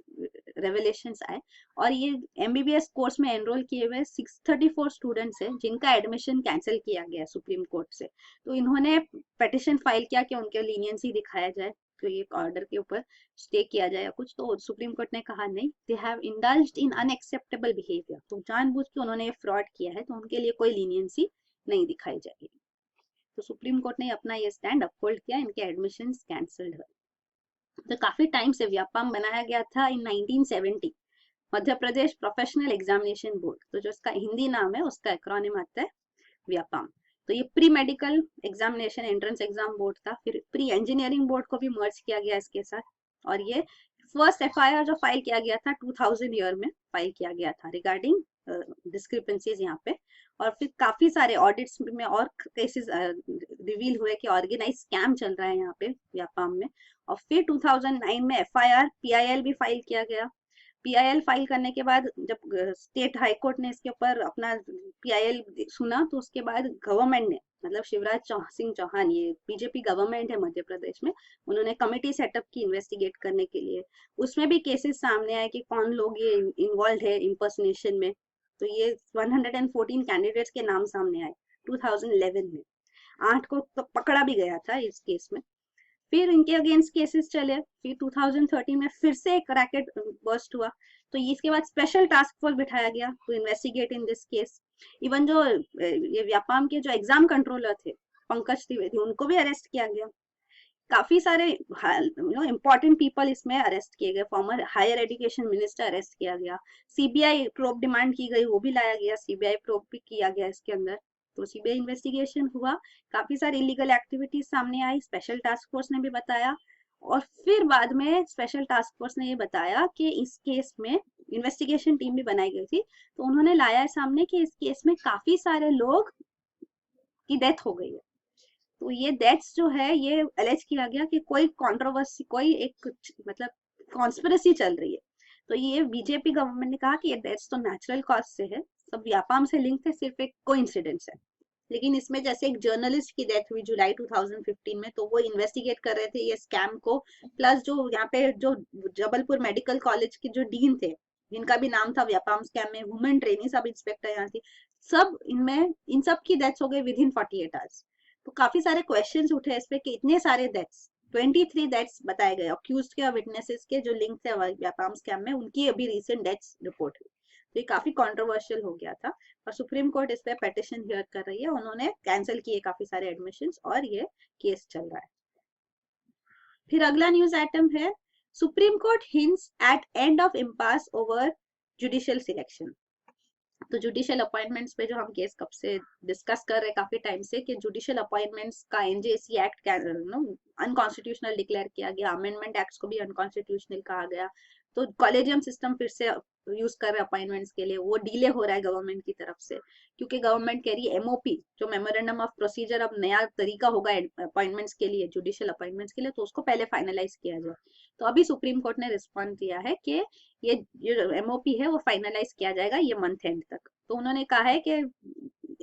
रेवलेशंस आए, और ये एमबीबीएस कोर्स में एनरोल किए हुए 634 स्टूडेंट्स हैं जिनका एडमिशन कैंसिल किया गया सुप्रीम कोर्ट से। तो इन्होंने पिटीशन फाइल किया कि उनके लीनियंसी दिखाया जाए। कोई एक ऑर्डर के ऊपर स्टे किया जाए या कुछ, तो सुप्रीम कोर्ट ने कहा नहीं, they have indulged in unacceptable behaviour, तो जानबूझ के उन्होंने ये फ्रॉड किया है, तो उनके लिए कोई लीनियंसी नहीं दिखाई जाएगी। तो सुप्रीम कोर्ट ने अपना ये स्टैंड अपहोल्ड किया, इनके एडमिशन कैंसल्ड हुए। तो काफी टाइम से व्यापम बनाया गया था इन 1970, Madhya Pradesh professional examination board, तो जो इसका हिंदी नाम है उसका एक्रोनिम आता है व्यापम। तो ये pre medical examination entrance exam board था, फिर प्री इंजीनियरिंग बोर्ड को भी मर्ज किया गया इसके साथ, और ये फर्स्ट एफआईआर जो फाइल किया गया था 2000 ईयर में फाइल किया गया था रिगार्डिंग डिस्क्रिपेंसीज यहाँ पे। और फिर काफी सारे ऑडिट्स में और केसेस रिवील हुए कि ऑर्गेनाइज स्कैम चल रहा है यहाँ पे व्यापम में। और फिर 2009 में एफआईआर पीआईएल भी फाइल किया गया। पीआईएल फाइल करने के बाद जब स्टेट हाई कोर्ट ने इसके ऊपर अपना पीआईएल सुना, तो उसके बाद गवर्नमेंट ने, मतलब शिवराज सिंह चौहान, ये बीजेपी गवर्नमेंट है मध्य प्रदेश में, उन्होंने कमेटी सेटअप की इन्वेस्टिगेट करने के लिए। उसमें भी केसेस सामने आए कि कौन लोग ये इन्वॉल्व है इम्पर्सनेशन में। तो ये 114 कैंडिडेट्स के नाम सामने आए 2011 में, 8 को तो पकड़ा भी गया था इस केस में। फिर इनके अगेंस्ट केसेस चले, फिर 2013 में फिर से एक रैकेट बर्स्ट हुआ, तो इसके बाद स्पेशल टास्क फोर्स बिठाया गया to investigate in this case. Even जो ये व्यापम के जो एग्जाम कंट्रोलर थे पंकज त्रिवेदी, उनको भी अरेस्ट किया गया। काफी सारे इंपॉर्टेंट पीपल इसमें अरेस्ट किए गए, former higher education minister arrest किया गया, सीबीआई प्रोब डिमांड की गई, वो भी लाया गया, सीबीआई प्रोब भी किया गया इसके अंदर। तो सीबीआई इन्वेस्टिगेशन हुआ, काफी सारी इलीगल एक्टिविटीज सामने आई, स्पेशल टास्क फोर्स ने भी बताया। और फिर बाद में स्पेशल टास्क फोर्स ने ये बताया कि इस केस में इन्वेस्टिगेशन टीम भी बनाई गई थी, तो उन्होंने लाया सामने कि इस केस में काफी सारे लोग की डेथ हो गई है। तो ये डेथ्स जो है ये एलेज किया गया कि कोई कंट्रोवर्सी, कोई एक मतलब कॉन्स्पिरेसी चल रही है। तो ये बीजेपी गवर्नमेंट ने कहा कि ये डेथ्स तो नेचुरल कॉज से है, सब व्यापम से लिंक है, सिर्फ एक कोइंसिडेंस है। लेकिन इसमें जैसे एक जर्नलिस्ट की डेथ हुई जुलाई 2015 में, तो वो इन्वेस्टिगेट कर रहे थे ये स्कैम को, प्लस जो यहाँ पे जो जबलपुर मेडिकल कॉलेज के जो डीन थे, जिनका भी नाम था व्यापम स्कैम में, वुमेन ट्रेनिंग सब इंस्पेक्टर यहाँ थी, सब इनमें इन सब की डेथ्स हो गई विद इन 48 आवर्स। तो काफी सारे क्वेश्चंस उठे इस पे कि इतने सारे डेथ्स, 23 डेथ्स बताए गए, अक्यूज्ड के और विटनेसेस के जो लिंक थे व्यापम स्कैम में, उनकी अभी रिसेंट डेथ्स रिपोर्ट हुई। तो ये काफी कंट्रोवर्शियल हो गया था, और सुप्रीम कोर्ट इस पे पिटीशन हियर कर रही है, उन्होंने कैंसिल किए काफी सारे एडमिशंस, और ये केस चल रहा है। फिर अगला न्यूज आइटम है, supreme court hints at end of impasse over judicial selection. तो जुडिशियल अपॉइंटमेंट्स पे जो हम केस कब से डिस्कस कर रहे हैं काफी टाइम से, कि जुडिशियल अपॉइंटमेंट्स का एनजेसी एक्ट अनकॉन्स्टिट्यूशनल डिक्लेयर किया गया, अमेंडमेंट एक्ट्स को भी अनकॉन्स्टिट्यूशनल कहा गया। तो कॉलेजियम सिस्टम फिर से यूज कर रहे हैं अपॉइंटमेंट्स के लिए, वो डिले हो रहा है गवर्नमेंट की तरफ से, क्योंकि गवर्नमेंट कह रही है एमओपी जो मेमोरेंडम ऑफ प्रोसीजर, अब नया तरीका होगा अपॉइंटमेंट्स के लिए, जुडिशियल अपॉइंटमेंट्स के लिए, तो उसको पहले फाइनलाइज किया जाए। तो अभी सुप्रीम कोर्ट ने रिस्पॉन्ड दिया है कि ये जो एमओपी है वो फाइनलाइज किया जाएगा ये मंथ एंड तक। तो उन्होंने कहा है कि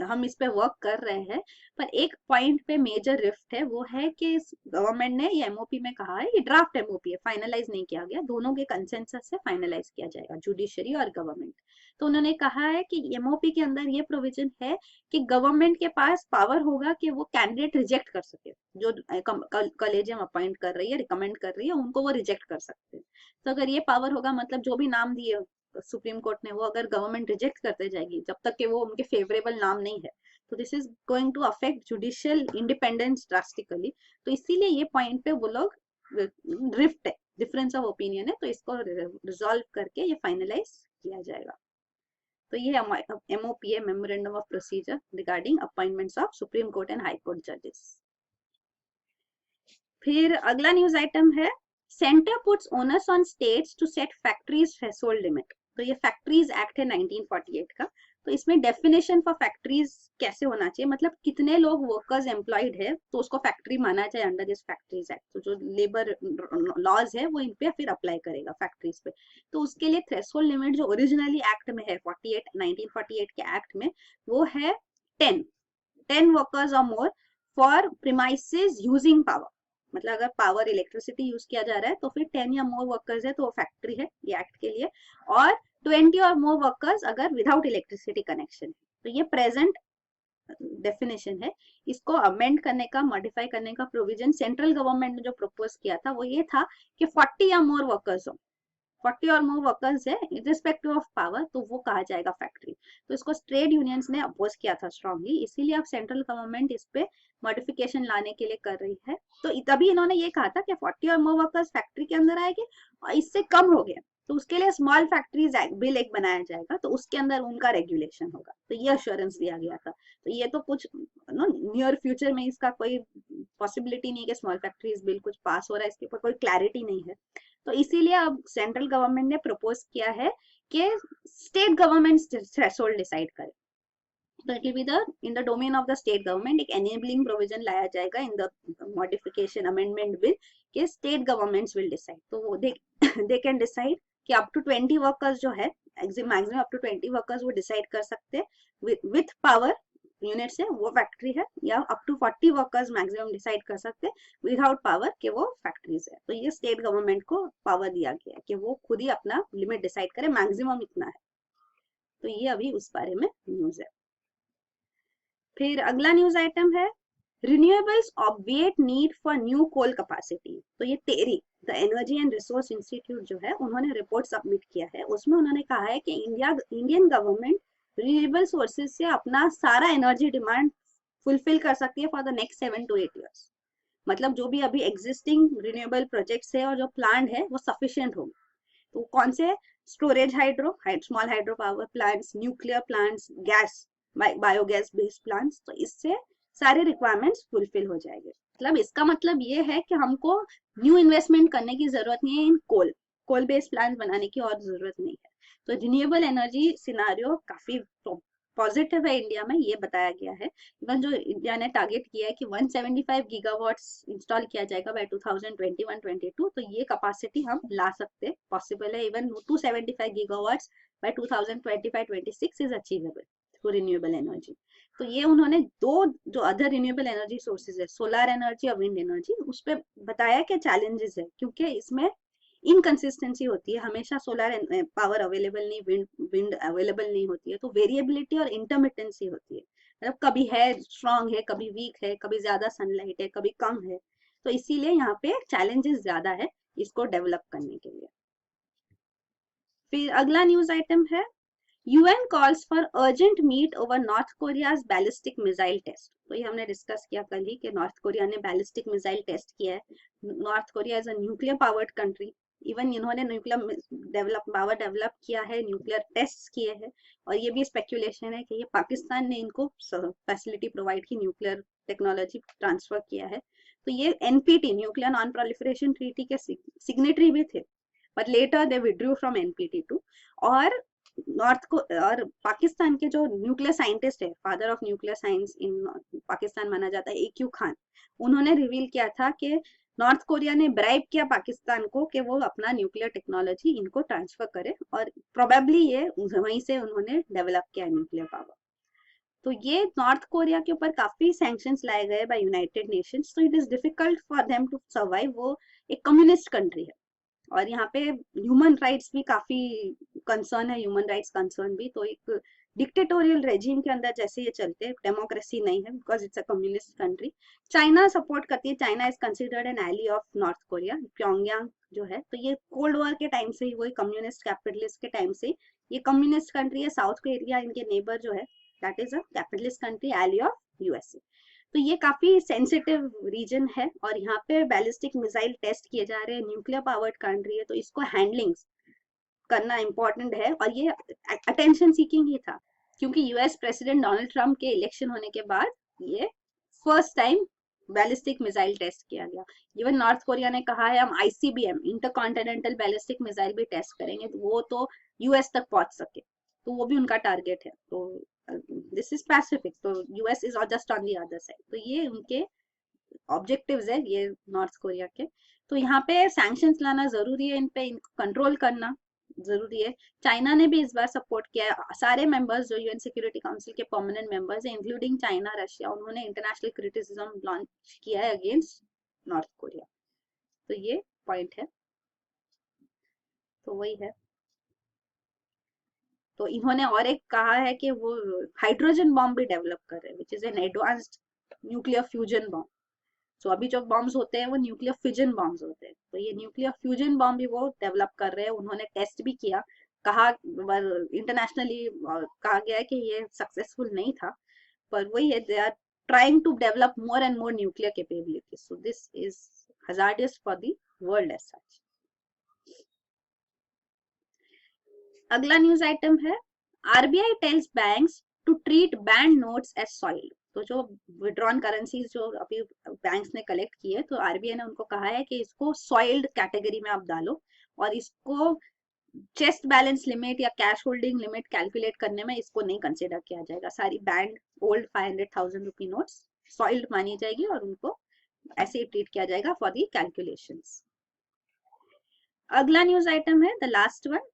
हम इस पे वर्क कर रहे हैं, पर एक पॉइंट पे मेजर रिफ्ट है, वो है कि गवर्नमेंट ने ये एमओपी में कहा है, ये ड्राफ्ट एमओपी है, फाइनलाइज नहीं किया गया, दोनों के कंसेंसस से फाइनलाइज किया जाएगा, जुडिशरी और गवर्नमेंट। तो उन्होंने कहा है कि एमओपी के अंदर ये प्रोविजन है कि गवर्नमेंट के पास पावर होगा कि वो कैंडिडेट रिजेक्ट कर सके, जो कॉलेजियम अपॉइंट कर रही है, रिकमेंड कर रही है, उनको वो रिजेक्ट कर सकते हैं। तो अगर ये पावर होगा, मतलब जो भी नाम दिए सुप्रीम कोर्ट ने, वो अगर गवर्नमेंट रिजेक्ट करते जाएगी जब तक कि वो उनके फेवरेबल नाम नहीं है, तो this is going to affect judicial independence drastically. तो इसीलिए ये पॉइंट पे वो लोग ड्रिफ्ट है, डिफरेंस ऑफ ओपिनियन है, तो इसको रिजॉल्व करके ये फाइनलाइज किया जाएगा। तो ये एमओपी है, memorandum of procedure regarding appointments of supreme court and high court जजेस। फिर अगला न्यूज आइटम है, centre puts onus on states to set factories threshold limit. तो ये फैक्ट्रीज एक्ट है 1948 का, तो इसमें डेफिनेशन फॉर फैक्ट्रीज कैसे होना चाहिए, मतलब कितने लोग वर्कर्स एम्प्लॉयड है तो उसको फैक्ट्री माना जाए अंडर दिस फैक्ट्रीज एक्ट। तो जो लेबर लॉज है वो इन पे फिर अप्लाई करेगा फैक्ट्रीज पे। तो उसके लिए थ्रेशोल्ड लिमिट जो ओरिजिनली एक्ट में है 1948 के एक्ट में, वो है 10 वर्कर्स और more for premises using power. मतलब अगर पावर इलेक्ट्रिसिटी यूज किया जा रहा है तो फिर 10 या मोर वर्कर्स है तो वो फैक्ट्री है ये एक्ट के लिए, और 20 और मोर वर्कर्स अगर विदाउट इलेक्ट्रिसिटी कनेक्शन है। तो ये प्रेजेंट डेफिनेशन है, इसको अमेंड करने का, मॉडिफाई करने का प्रोविजन सेंट्रल गवर्नमेंट ने जो प्रपोज किया था वो ये था कि 40 या मोर वर्कर्स हो, 40 और मोर वर्कर्स है इरिस्पेक्टिव ऑफ पावर, तो वो कहा जाएगा फैक्ट्री। तो इसको ट्रेड यूनियंस ने अपोज किया था स्ट्रांगली, इसीलिए अब सेंट्रल गवर्नमेंट इस पे मॉडिफिकेशन लाने के लिए कर रही है। तो तभी इन्होंने ये कहा था कि 40 और मोर वर्कर्स फैक्ट्री के अंदर आएंगे, और इससे कम हो गया तो उसके लिए स्मॉल फैक्ट्रीज बिल एक बनाया जाएगा, तो उसके अंदर उनका रेगुलेशन होगा। तो ये अश्योरेंस दिया गया था। तो ये तो कुछ नियर फ्यूचर में इसका कोई पॉसिबिलिटी नहीं है कि स्मॉल फैक्ट्रीज बिल कुछ पास हो रहा है, इसके ऊपर कोई क्लैरिटी नहीं है। तो इसीलिए अब सेंट्रल गवर्नमेंट ने प्रपोज किया है कि स्टेट गवर्नमेंट थ्रेशोल्ड डिसाइड करे। तो it will be the in the domain of the state government, एक एनेबलिंग प्रोविजन लाया जाएगा in the modification amendment bill कि स्टेट गवर्नमेंट्स विल डिसाइड। तो वो दे कैन डिसाइड कि अप टू 20 वर्कर्स जो है, मैक्सिमम अप टू 20 वर्कर्स वो डिसाइड कर सकते हैं विथ पावर यूनिट से वो फैक्ट्री है, या up to 40 workers maximum decide कर सकते हैं विदाउट पावर कि वो फैक्ट्रीज है। तो ये स्टेट गवर्नमेंट को पावर दिया गया है कि वो खुद ही अपना लिमिट डिसाइड करे, मैक्सिमम इतना है। तो ये अभी उस बारे में न्यूज है। फिर अगला न्यूज आइटम है renewables obviate need for new coal capacity. तो ये TERI the Energy and Resource Institute जो है, उन्होंने रिपोर्ट सबमिट किया है, उसमें उन्होंने कहा है कि इंडियन गवर्नमेंट रिन्यूएबल सोर्सेज से अपना सारा एनर्जी डिमांड फुलफिल कर सकती है for the next 7 to 8 years। मतलब जो भी अभी एग्जिस्टिंग रिन्यूएबल प्रोजेक्ट्स है और जो प्लांट है वो सफिशिएंट होंगे। तो कौन से? Storage hydro, small hydro power plants, nuclear plants, gas, biogas based plants, तो इससे सारे रिक्वायरमेंट्स फुलफिल हो जाएंगे। मतलब इसका मतलब ये है कि हमको न्यू इन्वेस्टमेंट करने की जरूरत नहीं है इन कोल बेस्ड प्लांट बनाने की और जरूरत नहीं है। तो रिन्यूएबल एनर्जी सिनारियो काफी पॉजिटिव है इंडिया में, ये बताया गया है। इवन जो इंडिया ने टारगेट किया है कि 175 गीगावाट्स इंस्टॉल किया जाएगा बाय 2021-22, तो ये कैपेसिटी हम ला सकते हैं, पॉसिबल है। Even 275 gigawatts by 2025-26 is achievable for renewable energy. तो ये उन्होंने दो जो अदर रिन्यूएबल एनर्जी सोर्सेज है, सोलर एनर्जी और विंड एनर्जी, उस पर बताया क्या चैलेंजेस है, क्योंकि इसमें इनकंसिस्टेंसी होती है, हमेशा सोलर पावर अवेलेबल नहीं, विंड अवेलेबल नहीं होती है, तो वेरिएबिलिटी और इंटरमिटेंसी होती है। मतलब कभी है स्ट्रांग है, कभी वीक है, कभी ज्यादा सनलाइट है, कभी कम है। तो इसीलिए यहाँ पे चैलेंजेस ज्यादा है इसको डेवलप करने के लिए। फिर अगला न्यूज आइटम है UN calls for urgent meet over North Korea's ballistic missile test। तो ये हमने डिस्कस किया कल ही कि नॉर्थ कोरिया ने बैलिस्टिक मिसाइल टेस्ट किया है। North Korea is a nuclear powered country, even इन्होंने न्यूक्लियर पावर डेवलप किया है, न्यूक्लियर टेस्ट किए हैं, और ये भी स्पेक्यूलेशन है कि ये पाकिस्तान ने इनको फैसिलिटी प्रोवाइड की, न्यूक्लियर टेक्नोलॉजी ट्रांसफर किया है। तो ये NPT nuclear non proliferation treaty के सिग्नेटरी भी थे, but later they withdrew from NPT too. और नॉर्थ को और पाकिस्तान के जो न्यूक्लियर साइंटिस्ट है, father of nuclear science in Pakistan माना जाता है, AQ खान, उन्होंने रिवील किया था कि नॉर्थ कोरिया ने ब्राइब किया पाकिस्तान को कि वो अपना न्यूक्लियर टेक्नोलॉजी इनको ट्रांसफर करे, और प्रोबेबली ये वहीं से उन्होंने डेवलप किया न्यूक्लियर पावर। तो ये नॉर्थ कोरिया के ऊपर काफी सैंक्शंस लाए गए बाय यूनाइटेड नेशंस, तो it is difficult for them to survive. वो एक कम्युनिस्ट कंट्री है, और यहाँ पे ह्यूमन राइट्स भी काफी कंसर्न है, ह्यूमन राइट्स कंसर्न भी। तो एक डिक्टेटोरियल रेजिम के अंदर जैसे ये चलते हैं, डेमोक्रेसी नहीं है, because it's a communist country. China support करती है, China is considered an ally of North Korea, Pyongyang जो है। तो ये कोल्ड वॉर के टाइम से ही, वही कम्युनिस्ट कैपिटलिस्ट के टाइम से ये कम्युनिस्ट कंट्री है। साउथ कोरिया इनके नेबर जो है, that is a capitalist country, ally of USA। तो ये काफी सेंसिटिव रीजन है, और यहाँ पे बैलिस्टिक मिसाइल टेस्ट किए जा रहे हैं, न्यूक्लियर पावर्ड कंट्री है, तो इसको हैंडलिंग करना इम्पोर्टेंट है। और ये अटेंशन सीकिंग ही था, क्योंकि US प्रेसिडेंट डोनाल्ड ट्रंप के इलेक्शन होने के बाद ये first time ballistic missile test किया गया। इवन नॉर्थ कोरिया ने कहा है हम ICBM इंटरकॉन्टिनेंटल बैलिस्टिक मिसाइल भी टेस्ट करेंगे, तो वो तो US तक पहुंच सके, तो वो भी उनका टारगेट है। तो दिस इज पैसिफिक, तो US is just on the other side. तो ये उनके ऑब्जेक्टिव्स है ये नॉर्थ कोरिया के। तो यहाँ पे सैंक्शंस लाना जरूरी है, इन पे कंट्रोल करना जरूरी है। चाइना ने भी इस बार सपोर्ट किया है, सारे मेंबर्स जो UN सिक्योरिटी काउंसिल के परमानेंट मेंबर्स हैं, इंक्लूडिंग चाइना, रशिया, उन्होंने इंटरनेशनल क्रिटिसिज्म लॉन्च किया है अगेंस्ट नॉर्थ कोरिया। तो ये पॉइंट है, तो वही है। तो इन्होंने और एक कहा है कि वो हाइड्रोजन बॉम्ब भी डेवलप कर रहे हैं, which is an advanced nuclear fusion bomb. So अभी जो बॉम्ब्स होते हैं वो न्यूक्लियर फिजन बॉम्ब्स होते हैं, तो ये न्यूक्लियर फ्यूजन बॉम्ब भी वो डेवलप कर रहे हैं। उन्होंने टेस्ट भी किया, कहा इंटरनेशनली कहा गया है कि ये सक्सेसफुल नहीं था, पर वही है, they are trying to develop more and more nuclear capabilities. So this is hazardous for the world as such. अगला न्यूज आइटम है, RBI tells banks to treat banned notes as soil. तो जो withdrawn currencies जो अभी banks ने collect की है, तो आरबीआई ने उनको कहा है कि इसको सॉइल्ड कैटेगरी में आप डालो, और इसको चेस्ट बैलेंस लिमिट या कैश होल्डिंग लिमिट कैलकुलेट करने में इसको नहीं कंसिडर किया जाएगा। सारी banned old 500,000 rupee notes soiled मानी जाएगी और उनको ऐसे ही ट्रीट किया जाएगा फॉर दी कैलकुलेशंस। अगला न्यूज आइटम है the last one,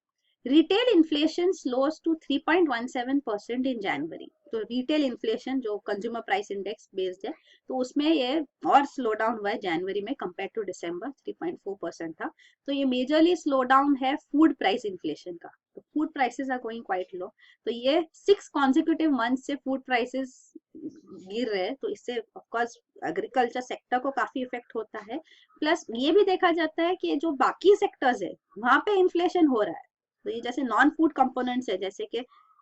retail inflation slows to 3.17% in January. तो रिटेल इन्फ्लेशन जो कंज्यूमर प्राइस इंडेक्स बेस्ड है, तो उसमें ये और स्लो डाउन हुआ है जनवरी में कंपेयर टू दिसंबर, 3.4% था। तो ये मेजरली स्लो डाउन है फूड प्राइस इन्फ्लेशन का, तो food prices are going quite low. तो ये 6 कॉन्जिक्यूटिव मंथ से फूड प्राइसेस गिर रहे हैं, तो इससे ऑफकोर्स एग्रीकल्चर सेक्टर को काफी इफेक्ट होता है। प्लस ये भी देखा जाता है कि जो बाकी सेक्टर्स है वहां पे इन्फ्लेशन हो रहा है, तो ये जैसे नॉन फूड कंपोनेंट्स है, जैसे कि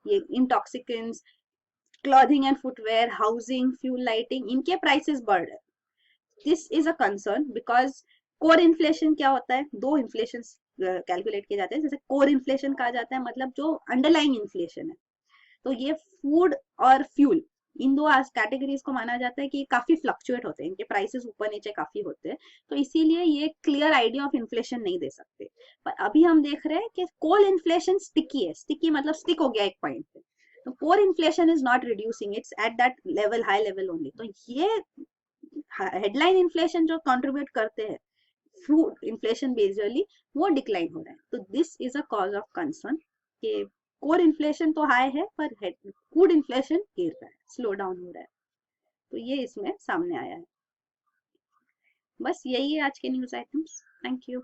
ये intoxicants, clothing and footwear, housing, fuel, lighting, इनके प्राइसेस बढ़ रहे हैं। This is a concern because core inflation क्या होता है, दो इन्फ्लेशन कैलकुलेट किए जाते हैं। जैसे कोर इन्फ्लेशन कहा जाता है, मतलब जो अंडरलाइंग इन्फ्लेशन है, तो ये फूड और फ्यूल, इन दो कैटेगरीज को माना जाता है कि काफी फ्लक्चुएट होते हैं, इनके प्राइसेस ऊपर नीचे काफी होते हैं, तो इसीलिए ये क्लियर आइडिया ऑफ इन्फ्लेशन नहीं दे सकते। पर अभी हम देख रहे हैं कि कोर इन्फ्लेशन स्टिकी है, स्टिकी मतलब स्टिक हो गया एक पॉइंट पे, तो core inflation is not reducing, it's at that level, high level only. तो ये हेडलाइन इन्फ्लेशन जो कंट्रीब्यूट करते हैं फूड इन्फ्लेशन बेसिकली, वो डिक्लाइन हो रहा है। तो this is a cause of concern कि कोर इन्फ्लेशन तो हाई है पर फूड इन्फ्लेशन गिर रहा है, स्लो डाउन हो रहा है, तो ये इसमें सामने आया है। बस यही है आज के न्यूज आइटम्स। Thank you.